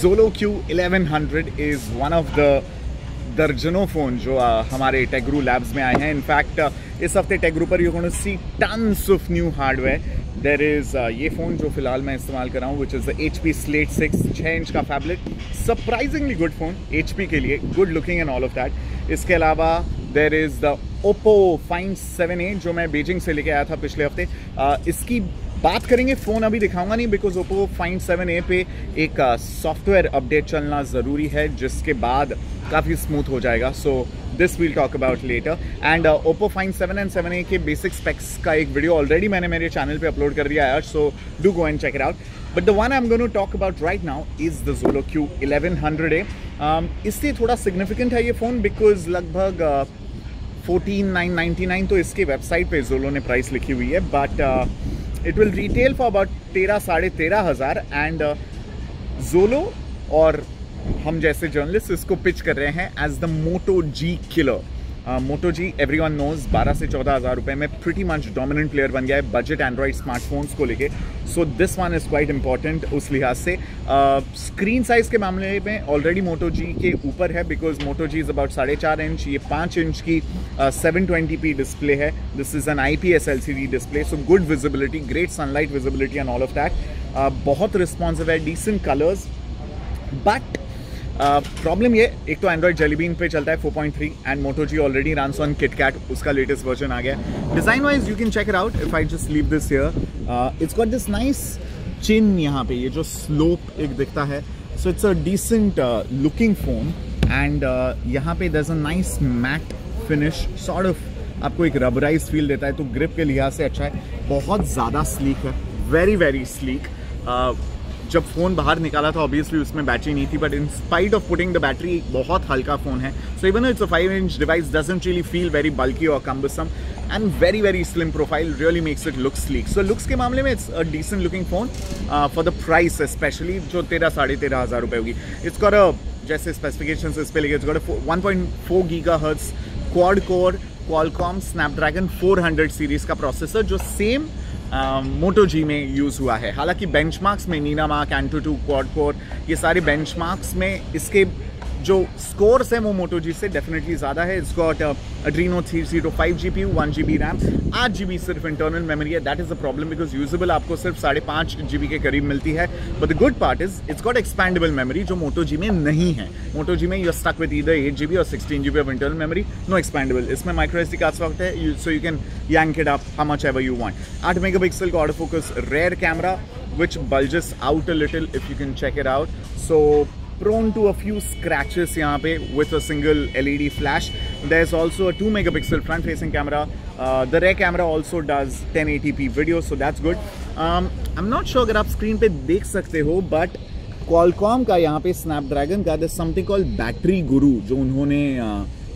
Zolo Q1100 is one of the दर्जनों phone जो हमारे टेग्रू लैब्स में आए हैं. इनफैक्ट इस हफ्ते टेग्रू पर you gonna see tons of new hardware. There is ये फ़ोन जो फिलहाल मैं इस्तेमाल कर रहा हूँ which is the HP Slate 6 6 inch का phablet. Surprisingly good phone HP के लिए, good looking and all of that. इसके अलावा there is the Oppo Find 7a जो मैं बीजिंग से लेके आया था पिछले हफ्ते. इसकी बात करेंगे, फ़ोन अभी दिखाऊंगा नहीं बिकॉज Oppo Find 7a पे एक सॉफ्टवेयर अपडेट चलना ज़रूरी है जिसके बाद काफ़ी स्मूथ हो जाएगा. So this will talk about later. And Oppo Find 7 and 7a के बेसिक स्पेक्स का एक वीडियो ऑलरेडी मैंने मेरे चैनल पे अपलोड कर दिया है, so do go and check it out. But the one I am going to talk about right now is the Zolo Q1100a. इसलिए थोड़ा सिग्निफिकेंट है ये फ़ोन बिकॉज लगभग 14,999 तो इसके वेबसाइट पे Zolo ने प्राइस लिखी हुई है, but it will retail for about 13,500 and Zolo और हम जैसे जर्नलिस्ट इसको पिच कर रहे हैं एज द Moto G किलर. Moto G एवरीवन नोज 12 से 14 हज़ार रुपये में प्रिटी मच डोमिनेंट प्लेयर बन गया है बजट एंड्रॉइड स्मार्टफोन्स को लेके. So this one is quite important उस लिहाज से. स्क्रीन साइज़ के मामले में ऑलरेडी Moto G के ऊपर है because Moto G is about 4.5 inch. ये 5 इंच की 720p डिस्प्ले है. This is an IPS LCD display, so good visibility, great sunlight visibility and all of that. बहुत रिस्पॉन्सिव है, डिसेंट कलर्स. बट प्रॉब्लम ये, एक तो एंड्रॉइड जेली बीन पे चलता है 4.3 and Moto G already runs on KitKat, उसका latest version आ गया. Design wise you can check it out if I just leave this here. It's got this nice chin यहाँ पे, ये जो स्लोप एक दिखता है. So it's a decent looking phone and यहाँ पे there is a nice matte finish, sort of आपको एक रबराइज फील देता है, तो ग्रिप के लिहाज से अच्छा है. बहुत ज़्यादा स्लीक है, वेरी वेरी स्लीक. जब फ़ोन बाहर निकाला था ऑब्वियसली उसमें बैटरी नहीं थी, but in spite of putting the battery बहुत हल्का फ़ोन है. So even it's a 5 inch device doesn't really feel very bulky और cumbersome and very very slim profile really makes it look sleek. So looks के मामले में it's a decent looking phone for the price specially जो 13-13.5 हज़ार रुपये होगी. It's got a, जैसे specification इस पे लिखे, it's got a 1.4 GHz quad core Qualcomm Snapdragon 400 series का प्रोसेसर जो सेम Moto G में यूज़ हुआ है. हालांकि बेंचमार्क्स में Ninamark, Antutu, क्वाड कोर, ये सारे बेंचमार्क्स में इसके जो स्कोर्स हैं वो Moto G से डेफिनेटली ज़्यादा है. It's got Adreno 305 GPU, 1 GB RAM, 8 GB सिर्फ इंटरनल मेमोरी है. That is the problem because usable आपको सिर्फ 5.5 GB के करीब मिलती है. But the good part is it's got expandable memory जो Moto G में नहीं है. Moto G में you are stuck with either 8 GB और 16 GB of internal memory, no expandable. इसमें माइक्रो SD कार्ड स्लॉट है, so you can yank it up how much ever you want. 8 megapixel का auto focus rear camera which bulges out a little if you can check it out. So prone to a few scratches यहाँ पे with a single LED flash. There's also a 2 megapixel front facing camera. The rear camera also does 1080p video, so that's good. I'm not sure अगर आप screen पे देख सकते हो, but Qualcomm का यहाँ पे Snapdragon का there's something called Battery Guru जो उन्होंने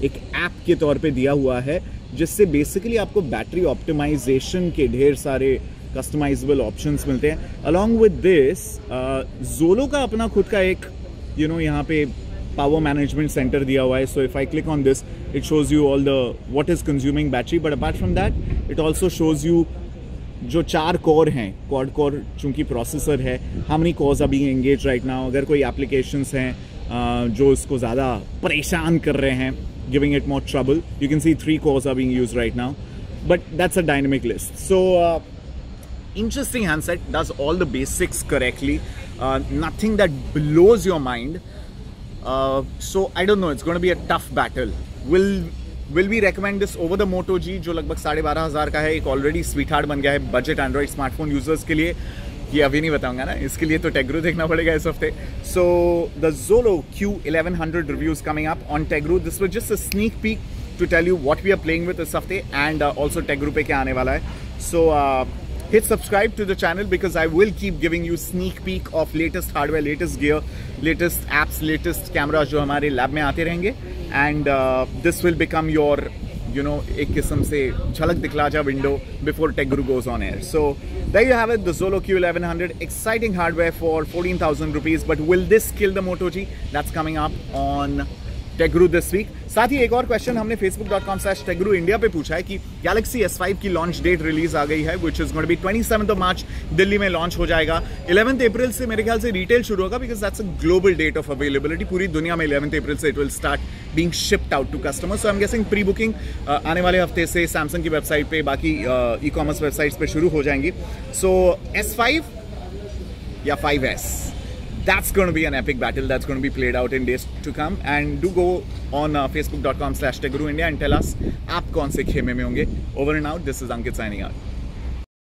एक ऐप के तौर पे दिया हुआ है जिससे बेसिकली आपको बैटरी ऑप्टिमाइजेशन के ढेर सारे कस्टमाइजेबल ऑप्शंस मिलते हैं. अलॉन्ग विद दिस Zolo का अपना खुद का एक यहाँ पे पावर मैनेजमेंट सेंटर दिया हुआ है. So if I click on this it shows you all the what is consuming battery, but apart from that it also shows you जो 4 कोर हैं, क्वाड कोर चूंकि प्रोसेसर है, how many cores are being engage right now. अगर कोई applications हैं जो इसको ज़्यादा परेशान कर रहे हैं, giving it more trouble, you can see 3 cores are being used right now, but that's a dynamic list. So interesting handset, does all the basics correctly, nothing that blows your mind. So I don't know, it's going to be a tough battle. Will we recommend this over the Moto G जो लगभग 12,500 हज़ार का है, एक already sweet heart बन गया है budget Android smartphone users के लिए? ये अभी नहीं बताऊंगा ना, इसके लिए तो टेग्रू देखना पड़ेगा इस हफ्ते. So the Zolo Q1100 reviews coming up on Techguru. This was just a sneak peek to tell you what we are playing with इस हफ्ते एंड ऑल्सो टेग्रू पे क्या आने वाला है. सो hit subscribe to the channel because I will keep giving you sneak peek of latest hardware, latest gear, latest apps, latest cameras जो हमारे lab में आते रहेंगे. and this will become your एक किस्म से झलक दिखला जा window before Tegroo goes on air. So there you have it, the Zolo Q1100, exciting hardware for 14,000 rupees. But will this kill the Moto G? That's coming up on Techguru this week. साथ ही एक और question हमने facebook.com/टेकगुरु India पे पूछा है कि Galaxy S5 की लॉन्च डेट रिलीज आ गई है, which is going to be 27th of March, Delhi में लॉन्च हो जाएगा। 11th अप्रैल से मेरे ख्याल से रिटेल शुरू होगा, because that's a global date of availability. पूरी दुनिया में 11th अप्रैल से it will start being shipped out to customers. So I am guessing pre booking आने वाले हफ्ते से सैमसंग की वेबसाइट पे, बाकी ई कॉमर्स वेबसाइट्स पे शुरू हो जाएंगी। सो S5 या 5S, that's going to be an epic battle that's going to be played out in days to come. And do go on facebook.com/TechGuruIndia and tell us आप कौन से खेमे में होंगे। Over and out, this is Ankit signing out.